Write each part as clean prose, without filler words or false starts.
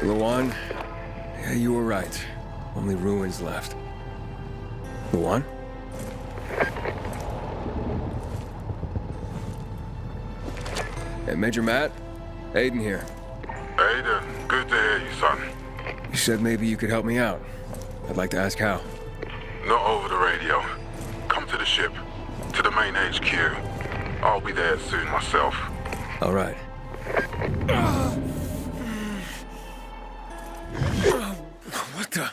Luan, yeah, you were right. Only ruins left. Luan? Hey, Major Matt? Aiden here. Aiden, good to hear you, son. You said maybe you could help me out. I'd like to ask how. Not over the radio. Come to the ship, to the main HQ. I'll be there soon myself. All right. What the?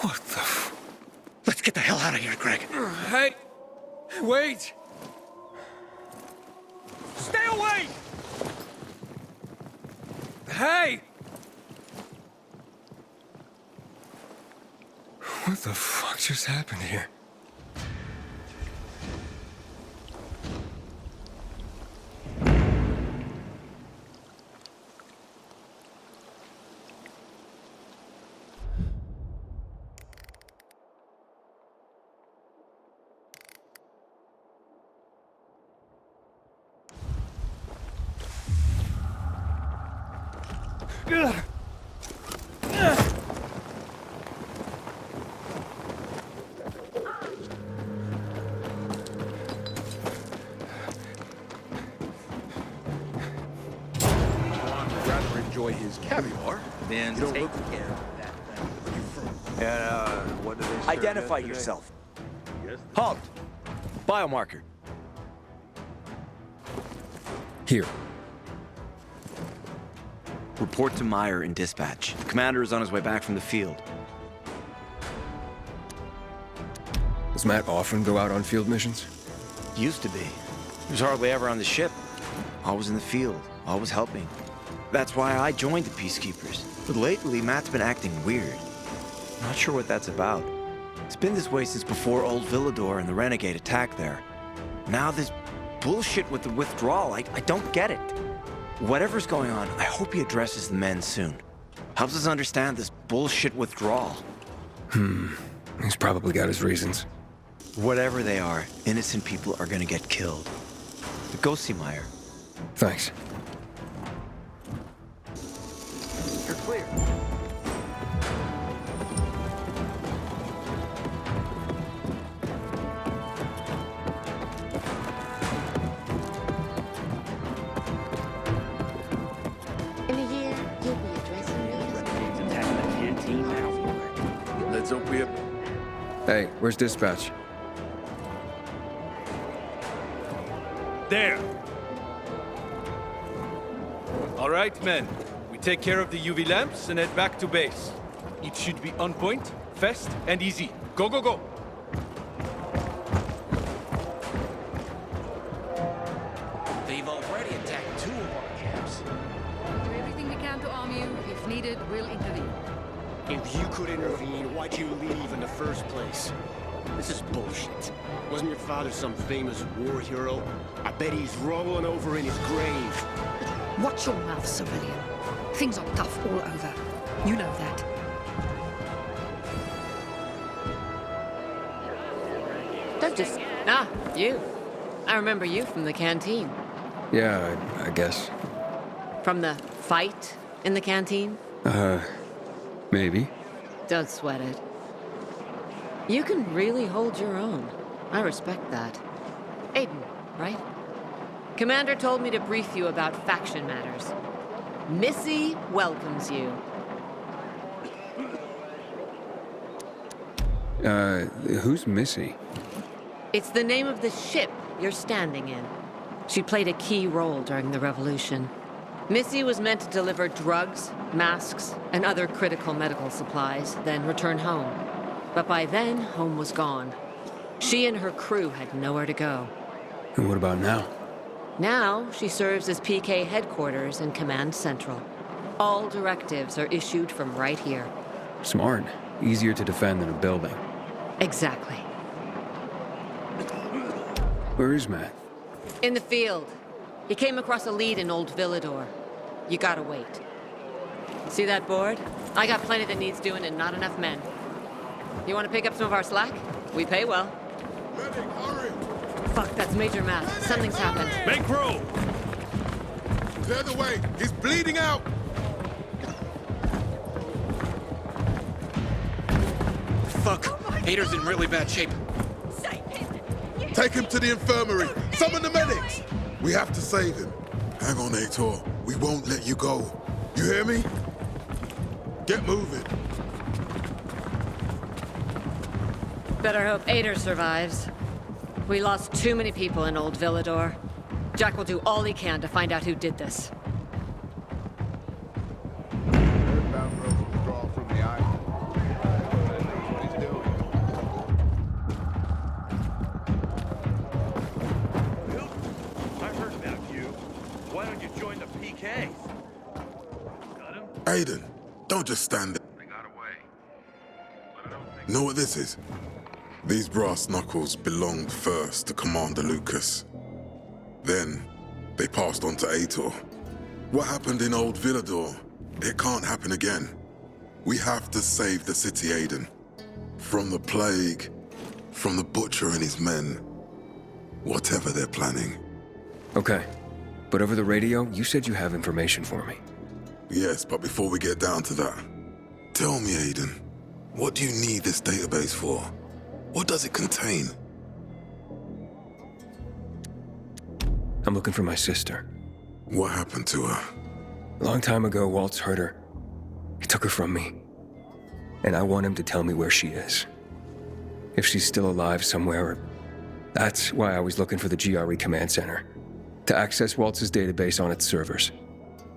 What the Let's get the hell out of here, Greg. Hey! Wait! Stay away! Hey! What the fuck just happened here? Enjoy his caviar, then You don't take look- care of that thing. Where you from? And, what do they serve Identify yesterday? yourself. Yes. Halt! Biomarker. Here. Report to Meyer in dispatch. The commander is on his way back from the field. Does Matt often go out on field missions? Used to be. He was hardly ever on the ship. Always in the field, always helping. That's why I joined the Peacekeepers. But lately, Matt's been acting weird. Not sure what that's about. It's been this way since before old Villador and the Renegade attacked there. Now this bullshit with the withdrawal, I don't get it. Whatever's going on, I hope he addresses the men soon. Helps us understand this bullshit withdrawal. He's probably got his reasons. Whatever they are, innocent people are gonna get killed. But go see Meyer. Thanks. You're clear. In a year, you'll be addressing me. Renegades attacking the canteen now. Let's hope we have... Hey, where's dispatch? There! All right, men. We take care of the UV lamps and head back to base. It should be on point, fast, and easy. Go, go, go! They've already attacked 2 of our camps. Do everything we can to arm you. If needed, we'll intervene. If you could intervene, why'd you leave in the first place? This is bullshit. Wasn't your father some famous war hero? I bet he's rolling over in his grave. Watch your mouth, civilian. Things are tough all over. You know that. Don't just... Ah, you. I remember you from the canteen. Yeah, I guess. From the fight in the canteen? Maybe. Don't sweat it. You can really hold your own. I respect that. Aiden, right? Commander told me to brief you about faction matters. Missy welcomes you. Who's Missy? It's the name of the ship you're standing in. She played a key role during the revolution. Missy was meant to deliver drugs, masks, and other critical medical supplies, then return home. But by then, home was gone. She and her crew had nowhere to go. And what about now? Now, she serves as PK headquarters and Command Central. All directives are issued from right here. Smart. Easier to defend than a building. Exactly. Where is Matt? In the field. He came across a lead in Old Villador. You gotta wait. See that board? I got plenty that needs doing and not enough men. You wanna pick up some of our slack? We pay well. Medic, hurry! Fuck, that's Major Matt. Something's happened. Make room! Clear the way! He's bleeding out! Fuck! Hader's in really bad shape. Take him to the infirmary! Summon the medics! We have to save him. Hang on, Aitor. We won't let you go. You hear me? Get moving. Better hope Ader survives. We lost too many people in Old Villador. Jack will do all he can to find out who did this. Earthbound road withdrawal from the island. What he's doing. I heard about you. Why don't you join the PKs? Got him? Aiden, don't just stand there. They got away. But I don't think... Know what this is? These brass knuckles belonged first to Commander Lucas. Then, they passed on to Aitor. What happened in Old Villador, it can't happen again. We have to save the city, Aiden. From the plague, from the Butcher and his men. Whatever they're planning. Okay. But over the radio, you said you have information for me. Yes, but before we get down to that, tell me, Aiden, what do you need this database for? What does it contain? I'm looking for my sister. What happened to her? A long time ago, Waltz hurt her. He took her from me. And I want him to tell me where she is. If she's still alive somewhere. That's why I was looking for the GRE command center. To access Waltz's database on its servers.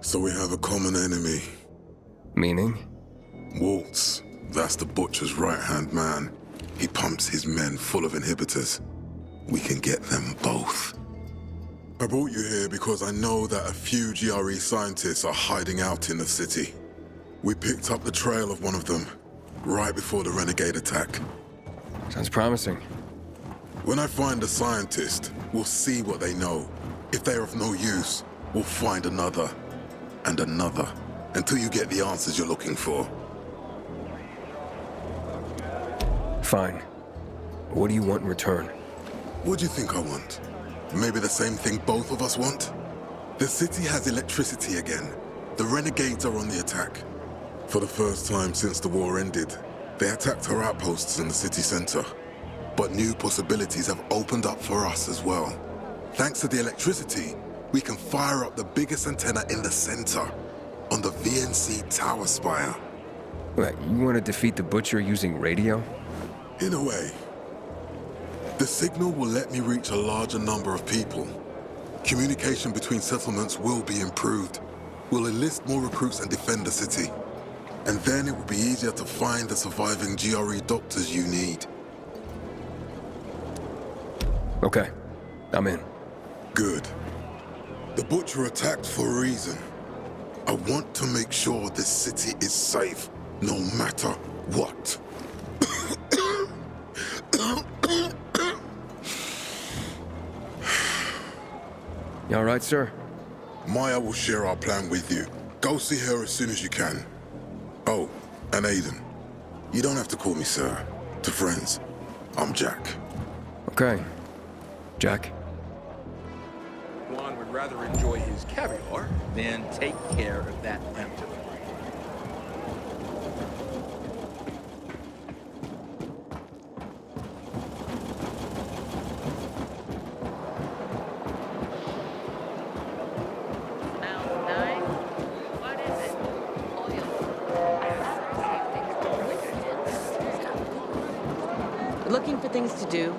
So we have a common enemy. Meaning? Waltz. That's the Butcher's right-hand man. He pumps his men full of inhibitors. We can get them both. I brought you here because I know that a few GRE scientists are hiding out in the city. We picked up the trail of one of them, right before the Renegade attack. Sounds promising. When I find a scientist, we'll see what they know. If they are of no use, we'll find another, and another, until you get the answers you're looking for. Fine. What do you want in return? What do you think I want? Maybe the same thing both of us want? The city has electricity again. The Renegades are on the attack. For the first time since the war ended, they attacked our outposts in the city center. But new possibilities have opened up for us as well. Thanks to the electricity, we can fire up the biggest antenna in the center, on the VNC tower spire. What, you want to defeat the Butcher using radio? In a way. The signal will let me reach a larger number of people. Communication between settlements will be improved. We'll enlist more recruits and defend the city. And then it will be easier to find the surviving GRE doctors you need. Okay. I'm in. Good. The Butcher attacked for a reason. I want to make sure this city is safe, no matter what. You all right, sir? Maya will share our plan with you. Go see her as soon as you can. Oh, and Aiden. You don't have to call me sir. To friends, I'm Jack. Okay. Jack? Juan would rather enjoy his caviar than take care of that empty. things to do?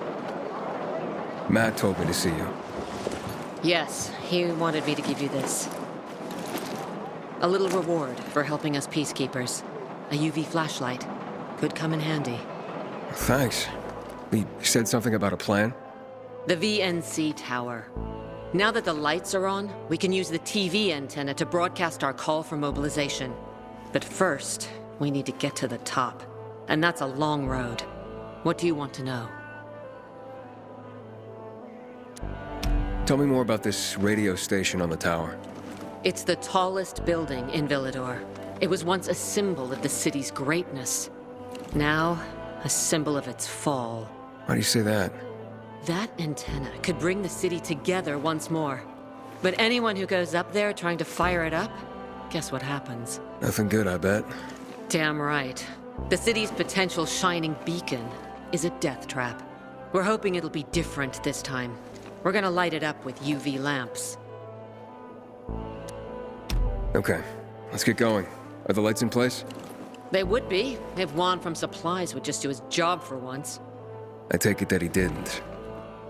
Matt told me to see you. Yes, he wanted me to give you this. A little reward for helping us peacekeepers. A UV flashlight. Could come in handy. Thanks. He said something about a plan? The VNC tower. Now that the lights are on, we can use the TV antenna to broadcast our call for mobilization. But first, we need to get to the top. And that's a long road. What do you want to know? Tell me more about this radio station on the tower. It's the tallest building in Villador. It was once a symbol of the city's greatness. Now, a symbol of its fall. Why do you say that? That antenna could bring the city together once more. But anyone who goes up there trying to fire it up, guess what happens? Nothing good, I bet. Damn right. The city's potential shining beacon is a death trap. We're hoping it'll be different this time. We're gonna light it up with UV lamps. Okay, let's get going. Are the lights in place? They would be, if Juan from Supplies would just do his job for once. I take it that he didn't.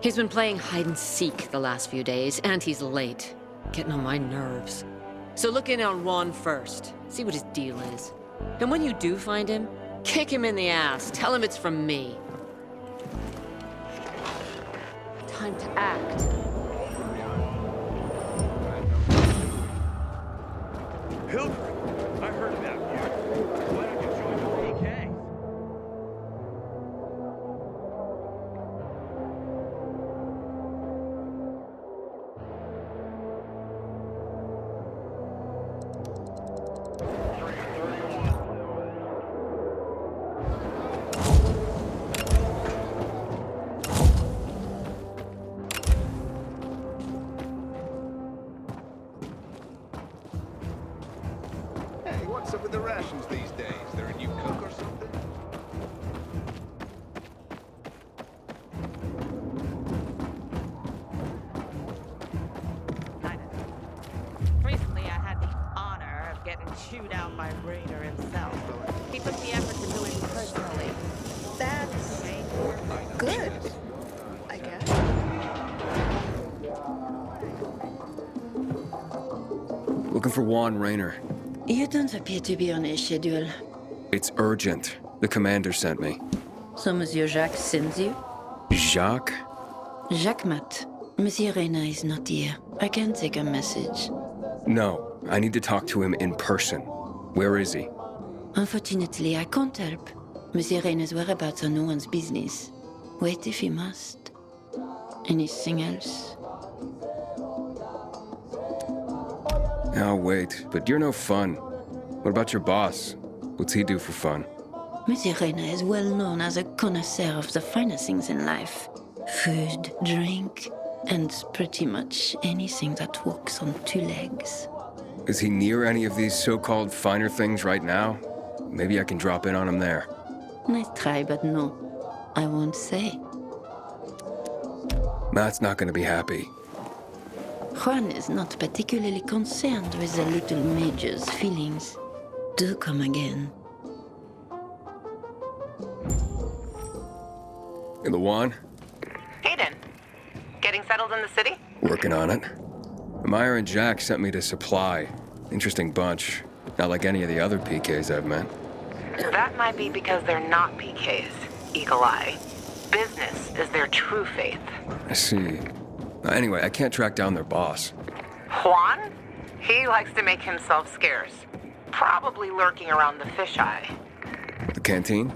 He's been playing hide and seek the last few days, and he's late. Getting on my nerves. So look in on Juan first. See what his deal is. And when you do find him, kick him in the ass. Tell him it's from me. Time to act. Hildred, I heard about you. Why don't you join the PK? Hey, what's up with the rations these days? There a new cook or something? Recently, I had the honor of getting chewed out by Raider himself. He took the effort to do it personally. That's good, I guess. Looking for Juan Raynor. You don't appear to be on a schedule. It's urgent. The commander sent me. So Monsieur Jacques sends you? Jacques? Jacques Mat. Monsieur Reyna is not here. I can take a message. No, I need to talk to him in person. Where is he? Unfortunately, I can't help. Monsieur Reyna's whereabouts are no one's business. Wait if you must. Anything else? I'll wait, but you're no fun. What about your boss? What's he do for fun? Monsieur Reyna is well known as a connoisseur of the finer things in life. Food, drink, and pretty much anything that walks on two legs. Is he near any of these so-called finer things right now? Maybe I can drop in on him there. Nice try, but no. I won't say. Matt's not gonna be happy. Juan is not particularly concerned with the little major's feelings. Do come again. In the Juan? Hayden, getting settled in the city? Working on it. Meyer and Jack sent me to Supply. Interesting bunch. Not like any of the other PKs I've met. That might be because they're not PKs, Eagle Eye. Business is their true faith. I see. Anyway, I can't track down their boss. Juan? He likes to make himself scarce. Probably lurking around the fisheye. The canteen?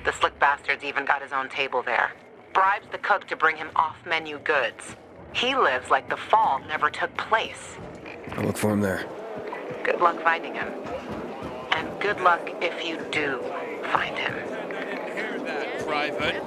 The slick bastard's even got his own table there. Bribes the cook to bring him off-menu goods. He lives like the fall never took place. I'll look for him there. Good luck finding him. And good luck if you do find him. Hear that, Private?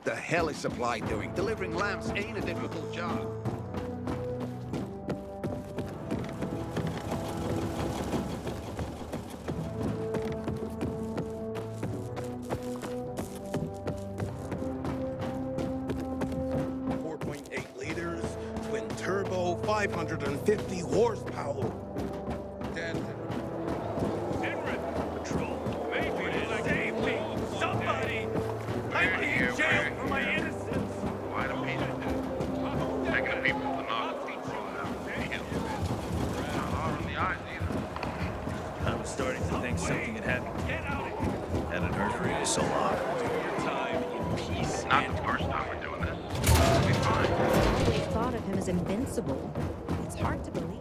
the hell is supply doing? Delivering lamps ain't a difficult job. Twin turbo, 550 horsepower. Patrol. Maybe save me. Somebody. I'm in jail for my innocence. Why do people do? Taking the people to knock not hard on the eyes either. I was starting to think something had happened. Hadn't heard from you so long. Time in peace. Not the first time we're doing this. We'll be fine. We thought of him as invincible. It's hard to believe.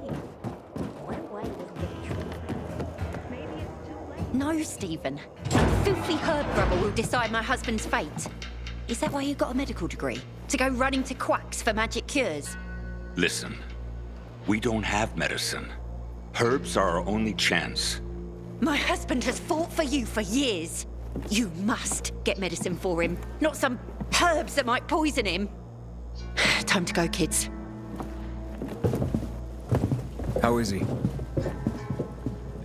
Maybe it's too late. No, Stephen. A filthy herb grubber will decide my husband's fate. Is that why you got a medical degree? To go running to quacks for magic cures? Listen, we don't have medicine. Herbs are our only chance. My husband has fought for you for years. You must get medicine for him, not some herbs that might poison him. Time to go, kids. How is he?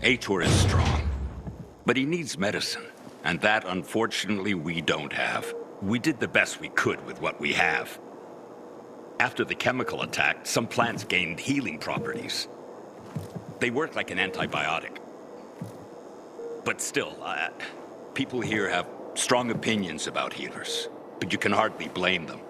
Aitor is strong, but he needs medicine, and that, unfortunately, we don't have. We did the best we could with what we have. After the chemical attack, some plants gained healing properties. They work like an antibiotic. But still, people here have strong opinions about healers, but you can hardly blame them.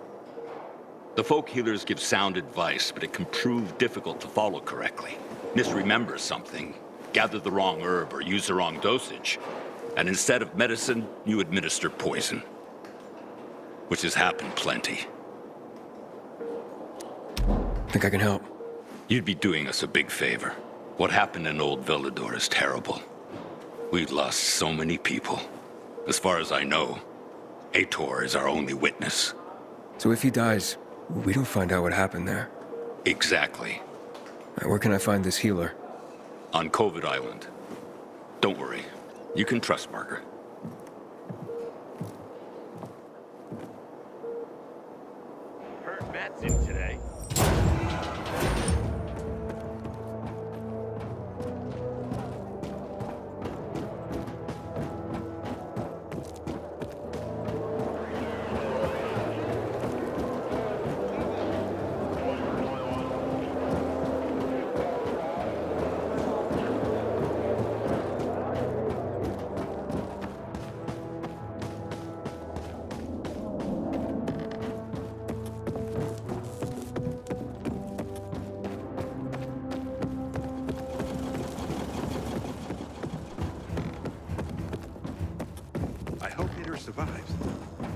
The folk healers give sound advice, but it can prove difficult to follow correctly. Misremember something, gather the wrong herb, or use the wrong dosage, and instead of medicine, you administer poison. Which has happened plenty. Think I can help? You'd be doing us a big favor. What happened in Old Villador is terrible. We've lost so many people. As far as I know, Aitor is our only witness. So if he dies, we don't find out what happened there. Exactly. Where can I find this healer? On COVID Island. Don't worry. You can trust Margaret. Heard Matt's in today. Survives.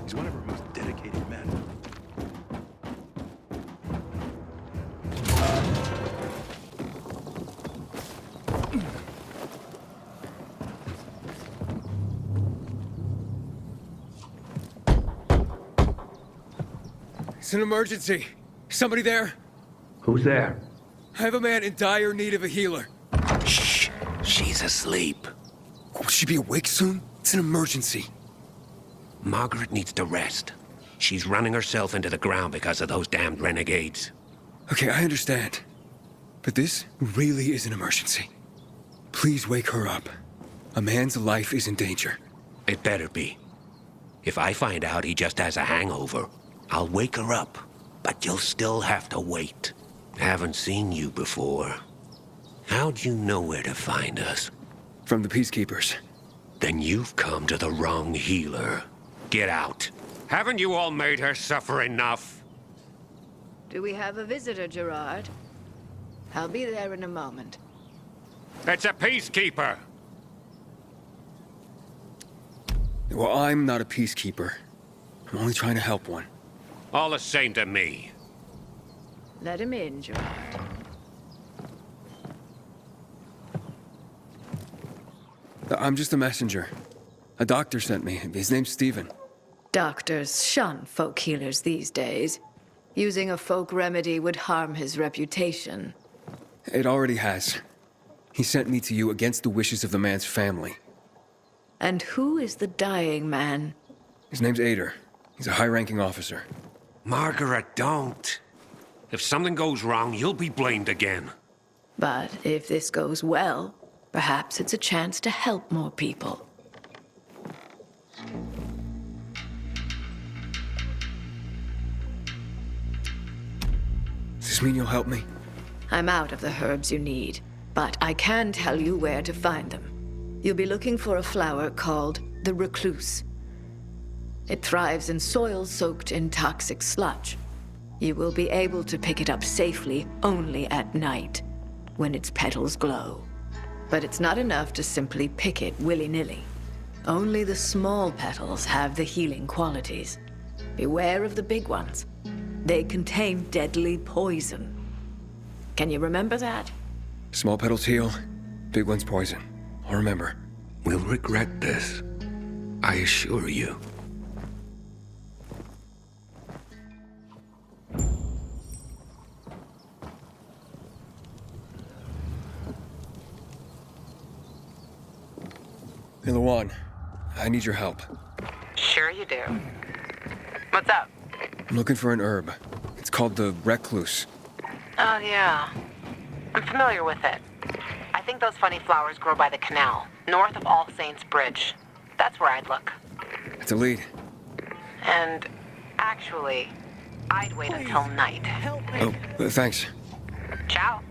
He's one of our most dedicated men. It's an emergency. Somebody there? Who's there? I have a man in dire need of a healer. Shh. She's asleep. Will she be awake soon? It's an emergency. Margaret needs to rest. She's running herself into the ground because of those damned renegades. Okay, I understand. But this really is an emergency. Please wake her up. A man's life is in danger. It better be. If I find out he just has a hangover, I'll wake her up. But you'll still have to wait. Haven't seen you before. How'd you know where to find us? From the Peacekeepers. Then you've come to the wrong healer. Get out. Haven't you all made her suffer enough? Do we have a visitor, Gerard? I'll be there in a moment. It's a peacekeeper. Well, I'm not a peacekeeper. I'm only trying to help one. All the same to me. Let him in, Gerard. I'm just a messenger. A doctor sent me. His name's Stephen. Doctors shun folk healers these days. Using a folk remedy would harm his reputation. It already has. He sent me to you against the wishes of the man's family. And who is the dying man? His name's Aitor. He's a high-ranking officer. Margaret, don't. If something goes wrong, you'll be blamed again. But if this goes well, perhaps it's a chance to help more people. Does this mean you'll help me? I'm out of the herbs you need, but I can tell you where to find them. You'll be looking for a flower called the recluse. It thrives in soil soaked in toxic sludge. You will be able to pick it up safely only at night, when its petals glow. But it's not enough to simply pick it willy-nilly. Only the small petals have the healing qualities. Beware of the big ones. They contain deadly poison. Can you remember that? Small petals heal, big ones poison. I'll remember. We'll regret this. I assure you. Hey, Lawan, I need your help. Sure you do. What's up? I'm looking for an herb. It's called the recluse. Oh, yeah. I'm familiar with it. I think those funny flowers grow by the canal, north of All Saints Bridge. That's where I'd look. It's a lead. And actually, I'd wait until night. Oh, thanks. Ciao.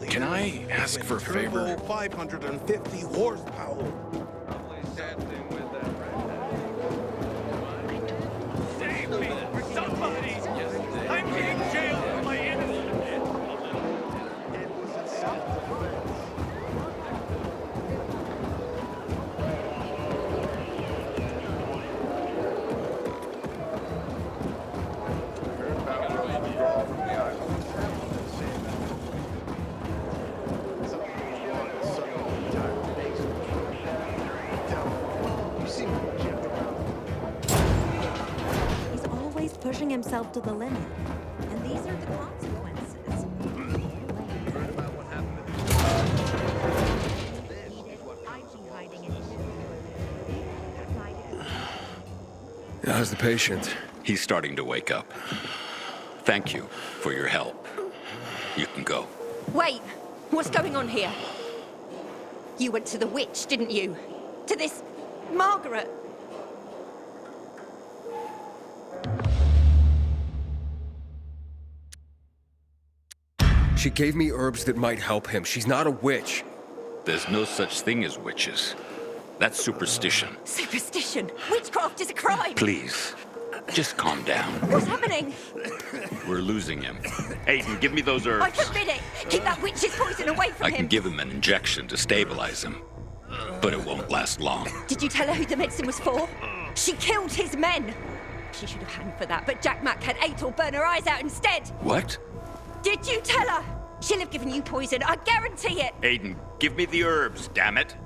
Can I ask for a favor? 550 horsepower. Save me! Somebody! I'm being jailed for my innocence! He's always pushing himself to the limit. And these are the consequences. How's the patient? He's starting to wake up. Thank you for your help. You can go. Wait! What's going on here? You went to the witch, didn't you? To this Margaret? She gave me herbs that might help him. She's not a witch. There's no such thing as witches. That's superstition. Superstition! Witchcraft is a crime! Please, just calm down. What's happening? We're losing him. Aiden, give me those I herbs. forbid it! Keep that witch's poison away from I him! can give him an injection to stabilize him, but it won't last long. Did you tell her who the medicine was for? She killed his men! She should have hanged for that, but Jack Mack had Atel burn her eyes out instead! What? Did you tell her? She'll have given you poison, I guarantee it! Aiden, give me the herbs, damn it.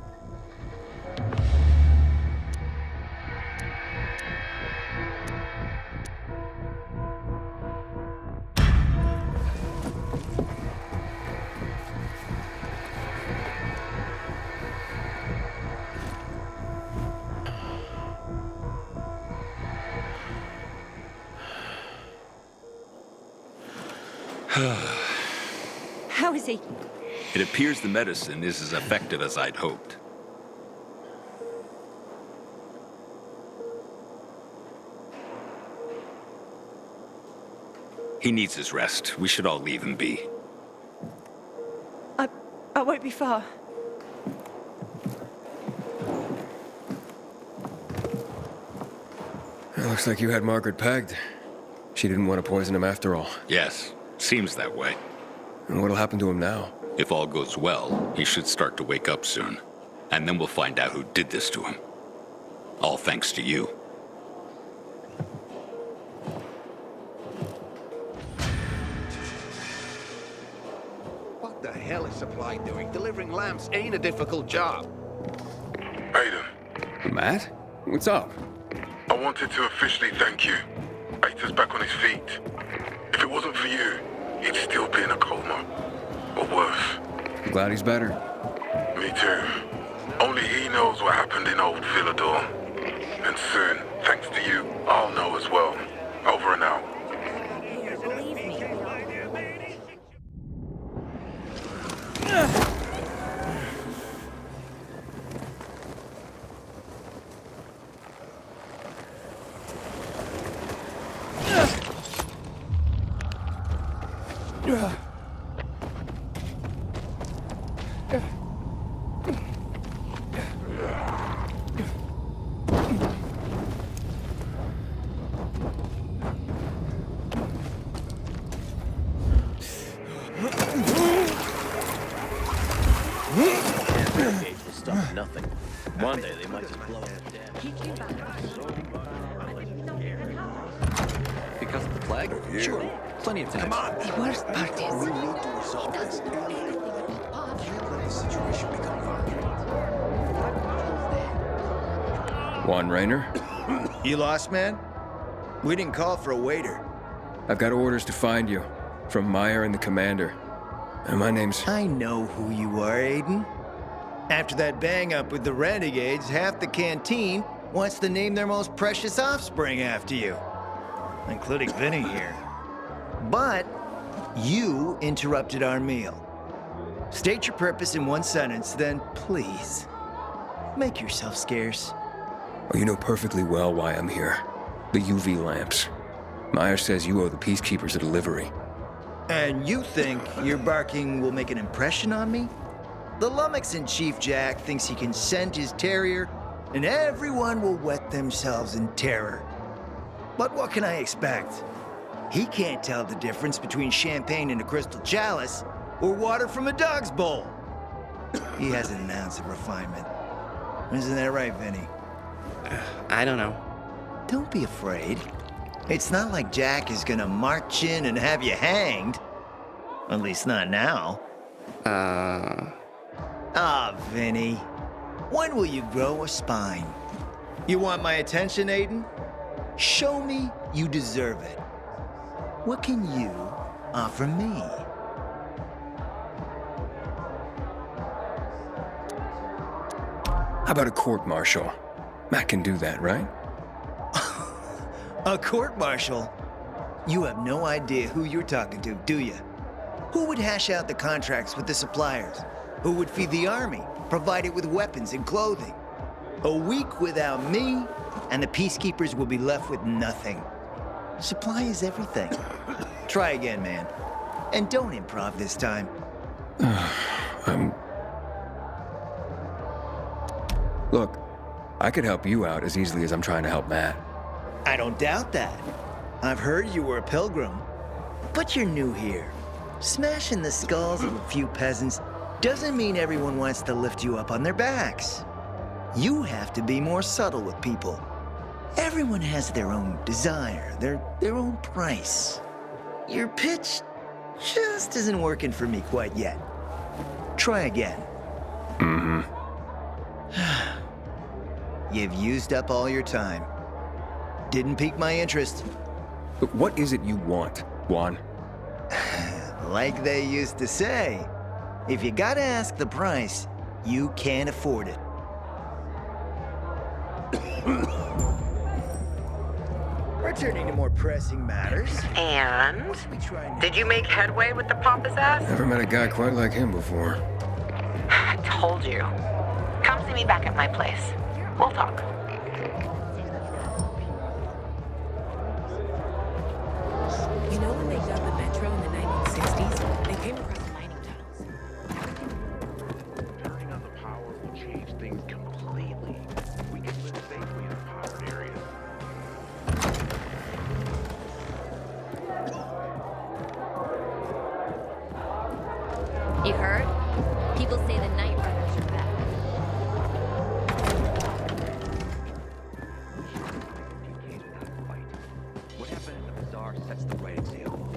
How is he? It appears the medicine is as effective as I'd hoped. He needs his rest. We should all leave him be. I won't be far. It looks like you had Margaret pegged. She didn't want to poison him after all. Yes, seems that way. And what'll happen to him now? If all goes well, he should start to wake up soon. And then we'll find out who did this to him. All thanks to you. What the hell is Supply doing? Delivering lamps ain't a difficult job. Aiden, Matt? What's up? I wanted to officially thank you. Aita's back on his feet. If it wasn't for you, he'd still be in a coma. Or worse. I'm glad he's better. Me too. Only he knows what happened in old Villador. And soon, thanks to you, I'll know as well. Over and out. Stop nothing. One day they might just blow up the dam. Because of the plague? Sure. Plenty of time. Come on. The worst part is... We need to resolve this. Can't let the situation become violent. Juan Raynor? You lost, man? We didn't call for a waiter. I've got orders to find you. From Meyer and the commander. And my name's... I know who you are, Aiden. After that bang-up with the Renegades, half the canteen wants to name their most precious offspring after you. including Vinny here. But you interrupted our meal. State your purpose in one sentence, then please, make yourself scarce. Oh, you know perfectly well why I'm here. The UV lamps. Meyer says you owe the Peacekeepers a delivery. And you think your barking will make an impression on me? The Lummox-in-Chief Jack thinks he can send his terrier, and everyone will wet themselves in terror. But what can I expect? He can't tell the difference between champagne in a crystal chalice or water from a dog's bowl. He hasn't an ounce of refinement. Isn't that right, Vinny? I don't know. Don't be afraid. It's not like Jack is gonna march in and have you hanged. At least not now. Vinny. When will you grow a spine? You want my attention, Aiden? Show me you deserve it. What can you offer me? How about a court-martial? Matt can do that, right? A court-martial? You have no idea who you're talking to, do you? Who would hash out the contracts with the suppliers? Who would feed the army, provide it with weapons and clothing? A week without me, and the Peacekeepers will be left with nothing. Supply is everything. Try again, man. And don't improv this time. Look, I could help you out as easily as I'm trying to help Matt. I don't doubt that. I've heard you were a pilgrim. But you're new here. Smashing the skulls of a few peasants doesn't mean everyone wants to lift you up on their backs. You have to be more subtle with people. Everyone has their own desire, their own price. Your pitch just isn't working for me quite yet. Try again. Mm-hmm. You've used up all your time. Didn't pique my interest. But what is it you want, Juan? Like they used to say, if you gotta ask the price, you can't afford it. Returning to more pressing matters. And? Did you make headway with the pompous ass? Never met a guy quite like him before. I told you. Come see me back at my place. We'll talk. You know when they dug the metro in the 1960s? They came across mining tunnels. Turning on the power will change things completely. We can live safely in powered areas. You heard? People say the Night Runners are back. What happened in the bazaar sets the right example.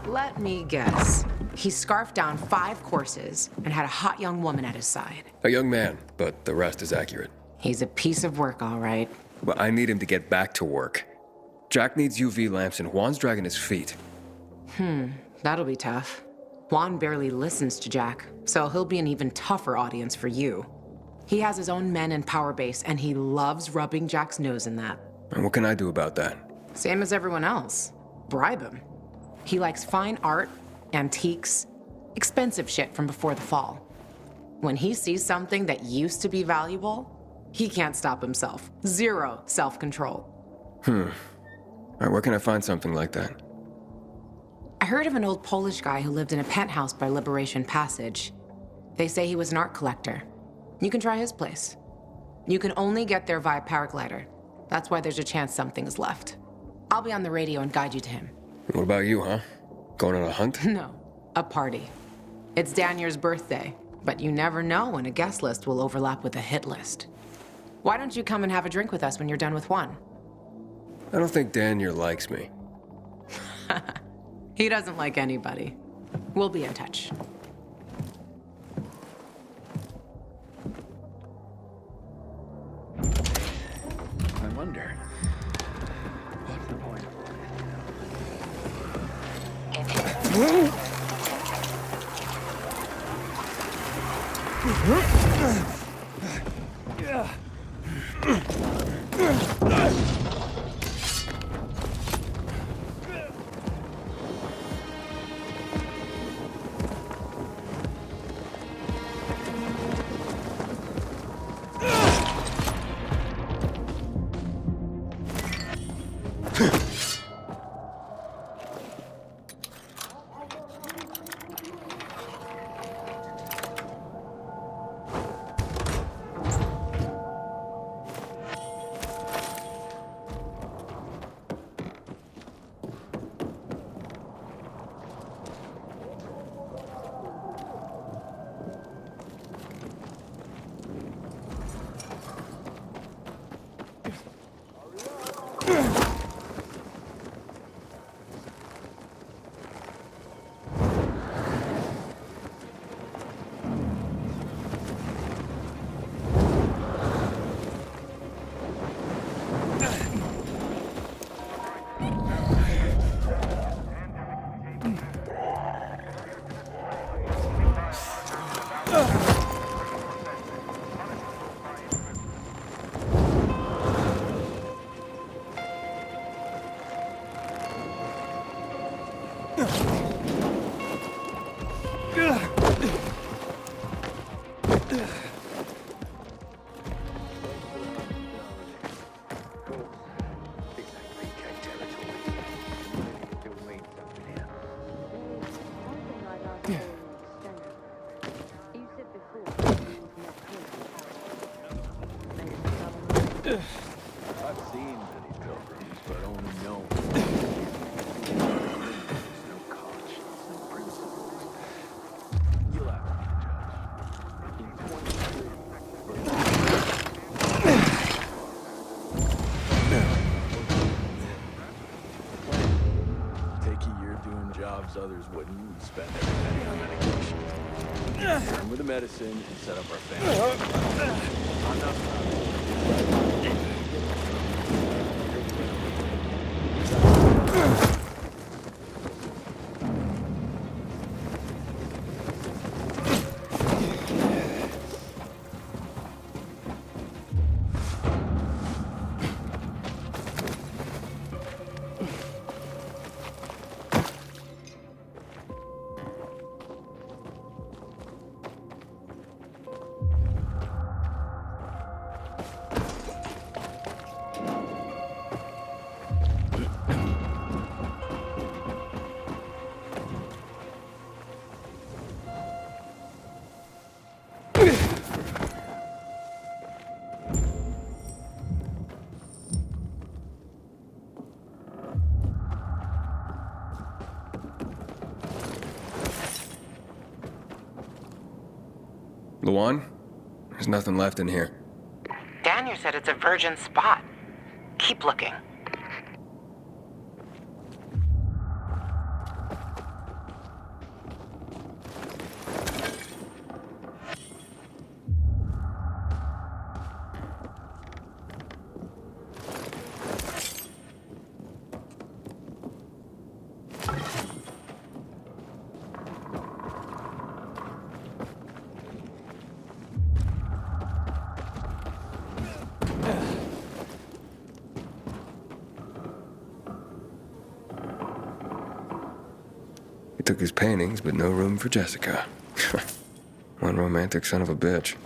Let me guess. He scarfed down 5 courses and had a hot young woman at his side. A young man, but the rest is accurate. He's a piece of work, all right. Well, I need him to get back to work. Jack needs UV lamps and Juan's dragging his feet. That'll be tough. Juan barely listens to Jack, so he'll be an even tougher audience for you. He has his own men and power base, and he loves rubbing Jack's nose in that. And what can I do about that? Same as everyone else. Bribe him. He likes fine art, antiques, expensive shit from before the fall. When he sees something that used to be valuable, he can't stop himself. 0 self-control. All right, where can I find something like that? I heard of an old Polish guy who lived in a penthouse by Liberation Passage. They say he was an art collector. You can try his place. You can only get there via paraglider. That's why there's a chance something is left. I'll be on the radio and guide you to him. What about you, huh? Going on a hunt? No, a party. It's Danier's birthday, but you never know when a guest list will overlap with a hit list. Why don't you come and have a drink with us when you're done with one? I don't think Danier likes me. He doesn't like anybody. We'll be in touch. I wonder, what's the point of all this? I've seen many pilgrims, but only known. There's no conscience, no principles. You'll have to be the judge. Take a year doing jobs others wouldn't and spend every penny on medication. Turn with the medicine and set up our family. I'm not Luan? There's nothing left in here. Daniel said it's a virgin spot. Keep looking. He took his paintings, but no room for Jessica. One romantic son of a bitch.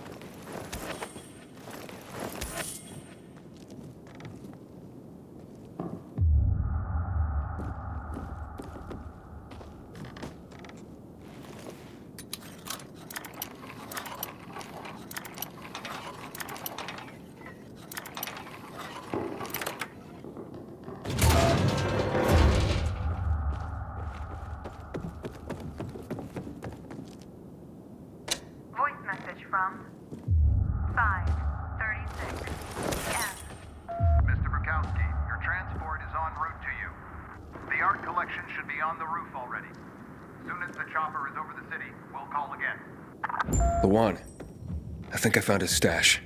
Voice message from 536 M. Mr. Bukowski, your transport is en route to you. The art collection should be on the roof already. As soon as the chopper is over the city, we'll call again. Luan, I think I found his stash.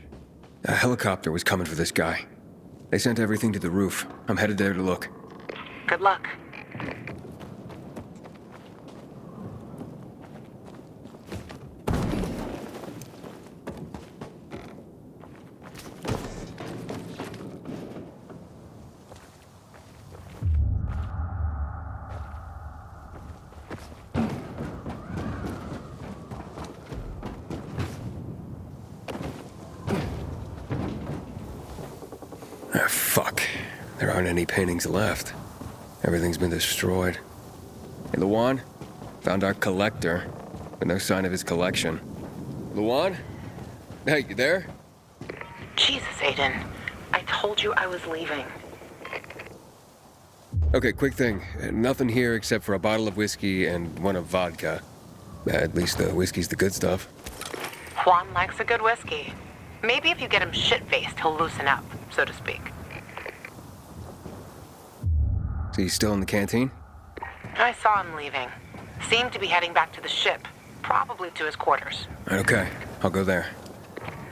A helicopter was coming for this guy. They sent everything to the roof. I'm headed there to look. Good luck. aren't any paintings left. Everything's been destroyed. Hey, Luan? Found our collector, but no sign of his collection. Luan? Hey, you there? Jesus, Aiden. I told you I was leaving. Okay, quick thing. Nothing here except for a bottle of whiskey and one of vodka. At least the whiskey's the good stuff. Juan likes a good whiskey. Maybe if you get him shit-faced, he'll loosen up, so to speak. So he's still in the canteen? I saw him leaving. Seemed to be heading back to the ship, probably to his quarters. Okay, I'll go there.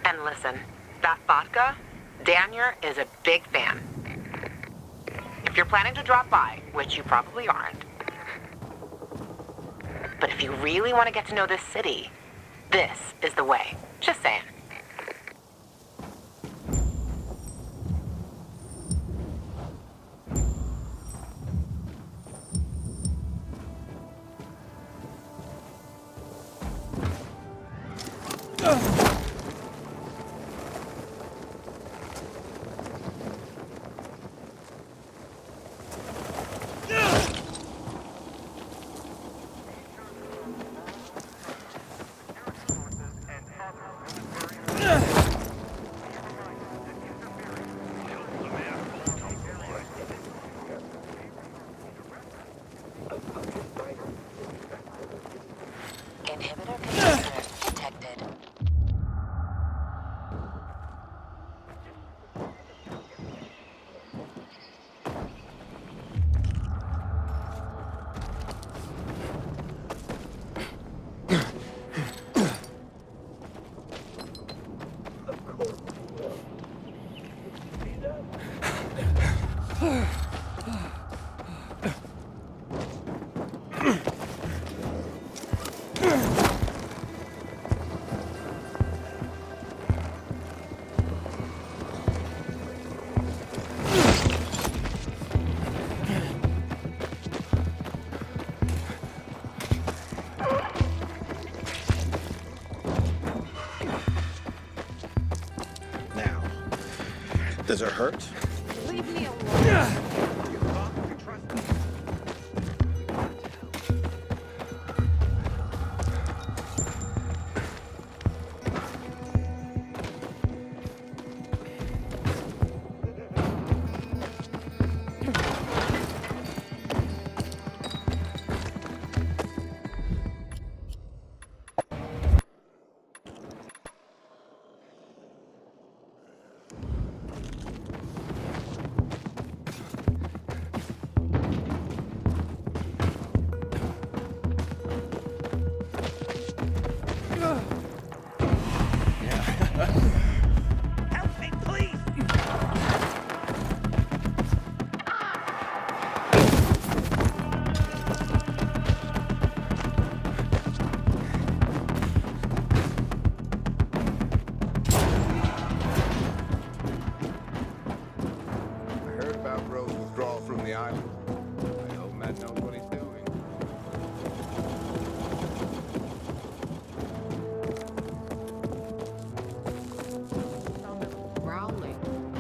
And listen, that vodka, Daniel is a big fan. If you're planning to drop by, which you probably aren't, but if you really want to get to know this city, this is the way. Just saying. Inhibitor container detected. Does it hurt? Leave me alone.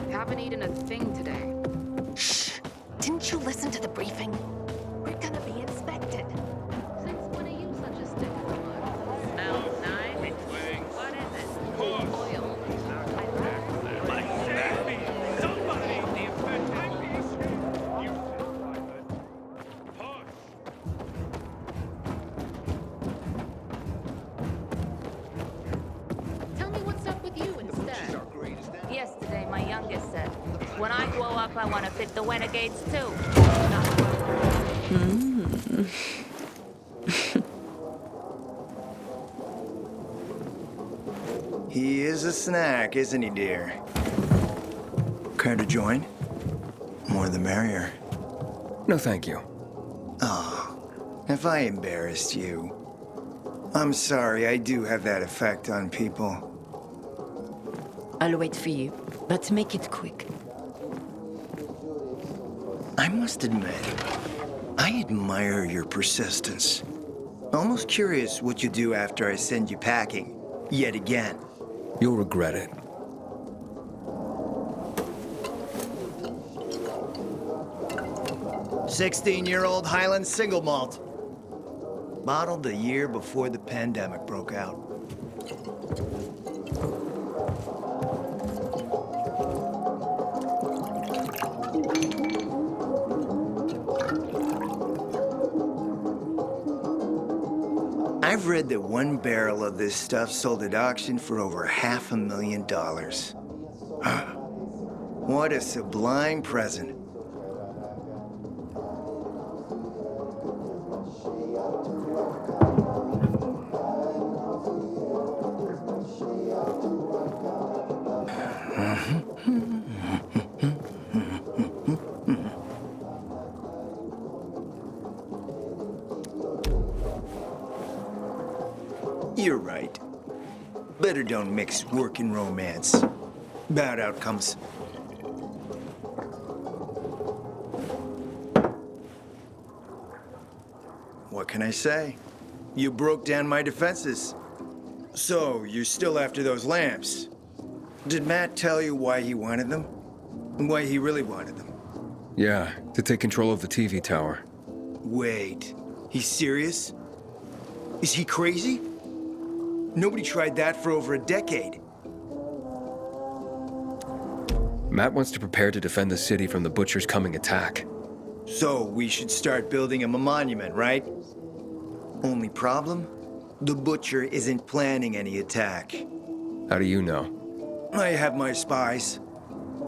Haven't eaten a thing today. Shh! Didn't you listen to the briefing? We're gonna be inspected. Since when are you such a stick in the mud? Smells nice. What is it? Oil. Tell me what's up with you instead. Yesterday, my youngest said, when I grow up, I want to fit the renegades too. He is a snack, isn't he, dear? Care to join? More the merrier. No, thank you. Oh, if I embarrassed you. I'm sorry, I do have that effect on people. I'll wait for you, but make it quick. I must admit, I admire your persistence. Almost curious what you do after I send you packing, yet again. You'll regret it. 16-year-old Highland single malt. Bottled the year before the pandemic broke out. I've read that one barrel of this stuff sold at auction for over $500,000. What a sublime present. You're right. Better don't mix work and romance. Bad outcomes. What can I say? You broke down my defenses. So, you're still after those lamps. Did Matt tell you why he wanted them? And why he really wanted them? Yeah, to take control of the TV tower. Wait, he's serious? Is he crazy? Nobody tried that for over a decade. Matt wants to prepare to defend the city from the Butcher's coming attack. So, we should start building him a monument, right? Only problem? The Butcher isn't planning any attack. How do you know? I have my spies.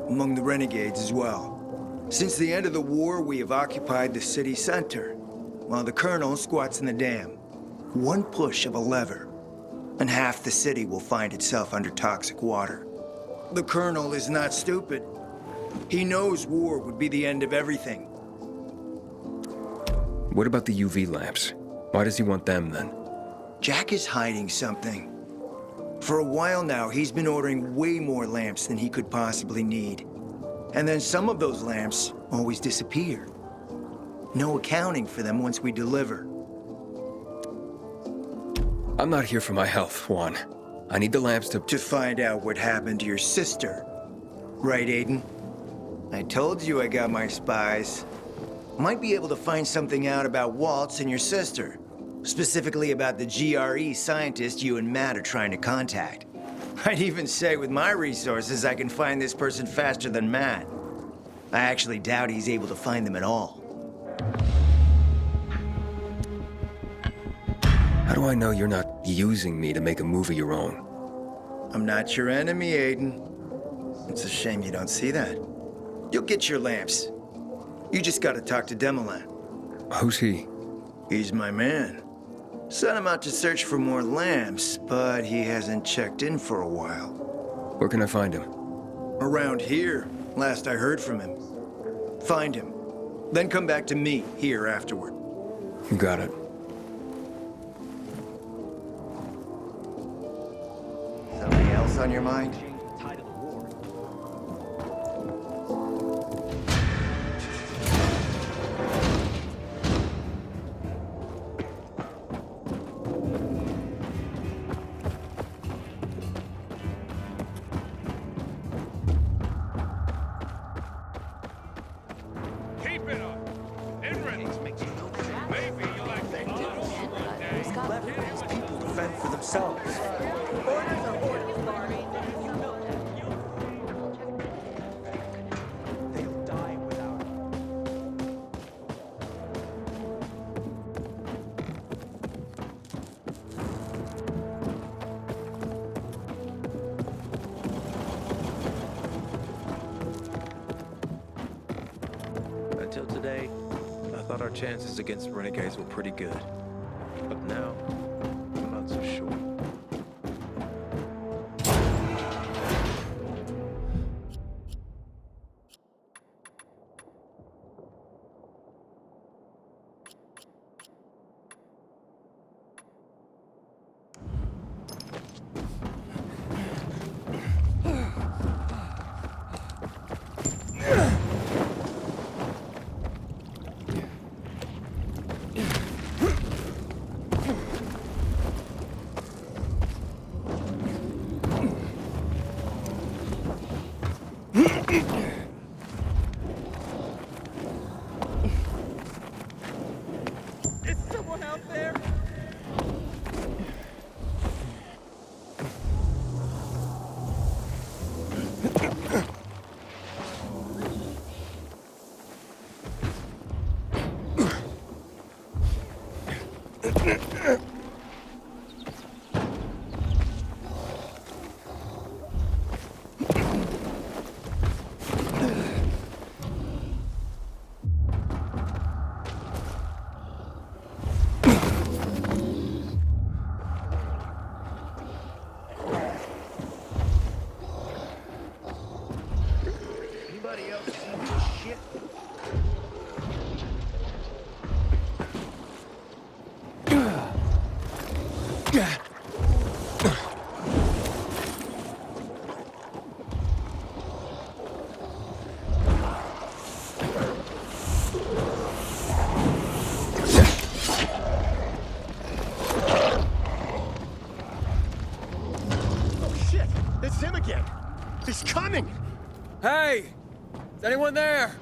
Among the renegades as well. Since the end of the war, we have occupied the city center, while the Colonel squats in the dam. One push of a lever, and half the city will find itself under toxic water. The Colonel is not stupid. He knows war would be the end of everything. What about the UV lamps? Why does he want them then? Jack is hiding something. For a while now, he's been ordering way more lamps than he could possibly need. And then some of those lamps always disappear. No accounting for them once we deliver. I'm not here for my health, Juan. I need the lamps to find out what happened to your sister. Right, Aiden? I told you I got my spies. Might be able to find something out about Waltz and your sister. Specifically about the GRE scientist you and Matt are trying to contact. I'd even say with my resources, I can find this person faster than Matt. I actually doubt he's able to find them at all. How do I know you're not using me to make a move of your own? I'm not your enemy, Aiden. It's a shame you don't see that. You'll get your lamps. You just gotta talk to Demolan. Who's he? He's my man. Sent him out to search for more lamps, but he hasn't checked in for a while. Where can I find him? Around here, last I heard from him. Find him. Then come back to me here afterward. You got it. Something else on your mind? Keep it up. Inreds. Maybe you'll actually These people defend for themselves. Orders are orders, Barney. They'll die without it. Until today, I thought our chances against renegades were pretty good. But now, I'm not so sure. Oh shit! It's him again! He's coming! Hey! Is anyone there?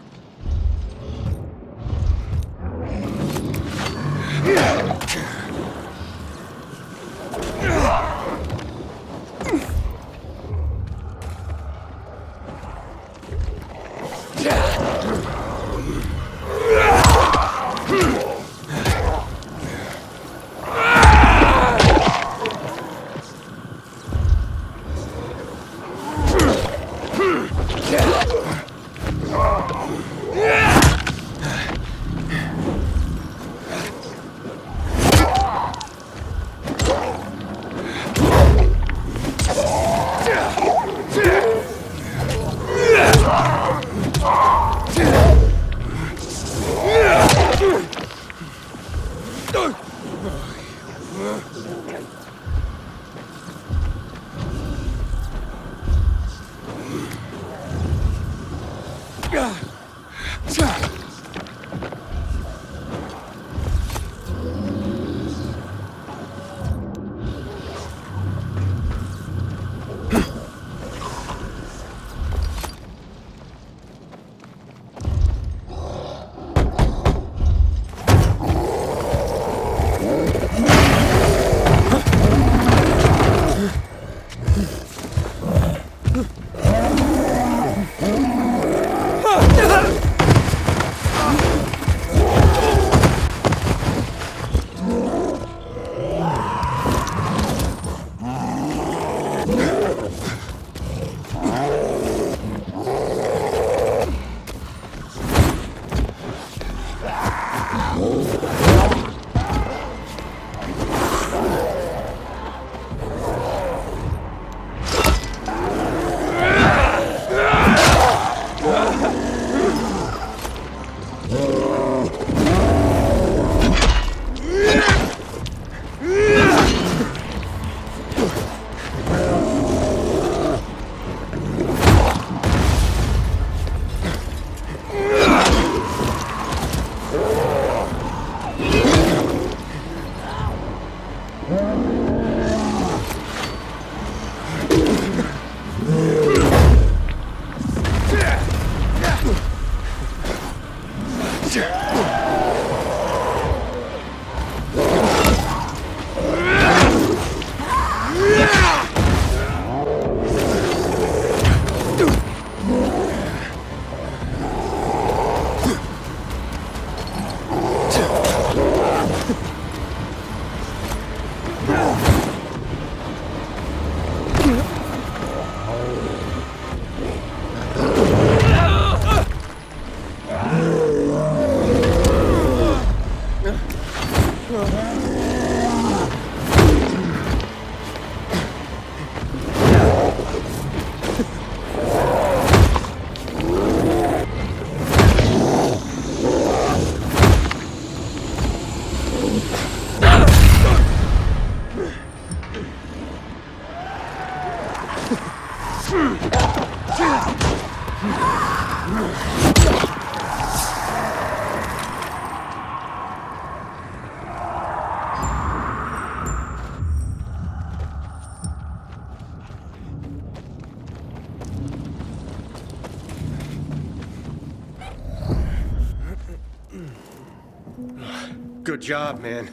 Good job, man.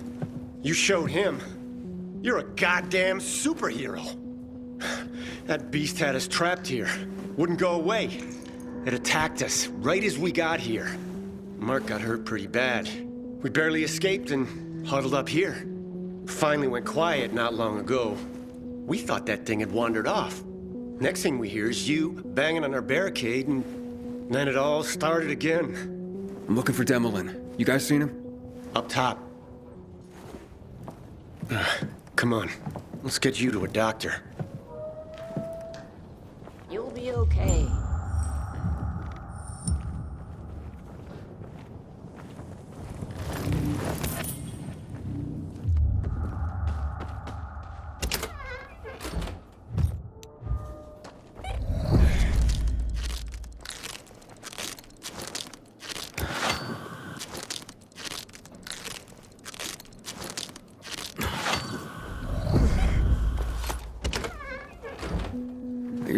You showed him. You're a goddamn superhero. That beast had us trapped here. Wouldn't go away. It attacked us right as we got here. Mark got hurt pretty bad. We barely escaped and huddled up here. Finally went quiet not long ago. We thought that thing had wandered off. Next thing we hear is you banging on our barricade, and then it all started again. I'm looking for Demolin. You guys seen him? Up top. Come on. Let's get you to a doctor. You'll be okay.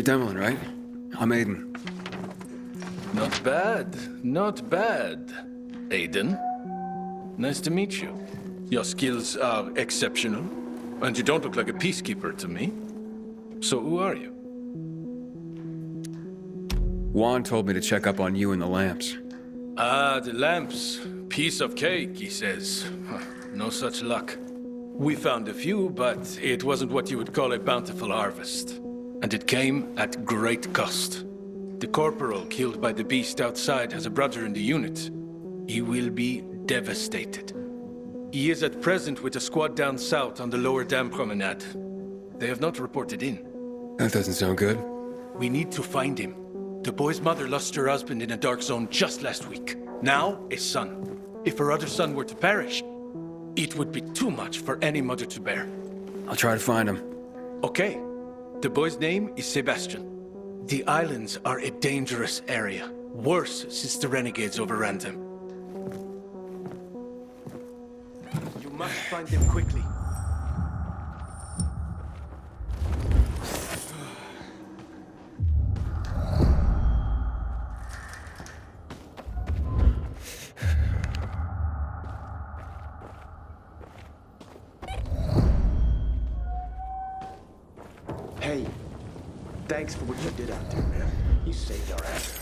You're Demlin, right? I'm Aiden. Not bad. Not bad. Aiden. Nice to meet you. Your skills are exceptional, and you don't look like a peacekeeper to me. So who are you? Juan told me to check up on you and the lamps. Ah, the lamps. Piece of cake, he says. Huh, no such luck. We found a few, but it wasn't what you would call a bountiful harvest. And it came at great cost. The corporal killed by the beast outside has a brother in the unit. He will be devastated. He is at present with a squad down south on the lower dam promenade. They have not reported in. That doesn't sound good. We need to find him. The boy's mother lost her husband in a dark zone just last week. Now, a son. If her other son were to perish, it would be too much for any mother to bear. I'll try to find him. Okay. The boy's name is Sebastian. The islands are a dangerous area. Worse since the renegades overran them. You must find them quickly. Hey, thanks for what you did out there, man. You saved our ass.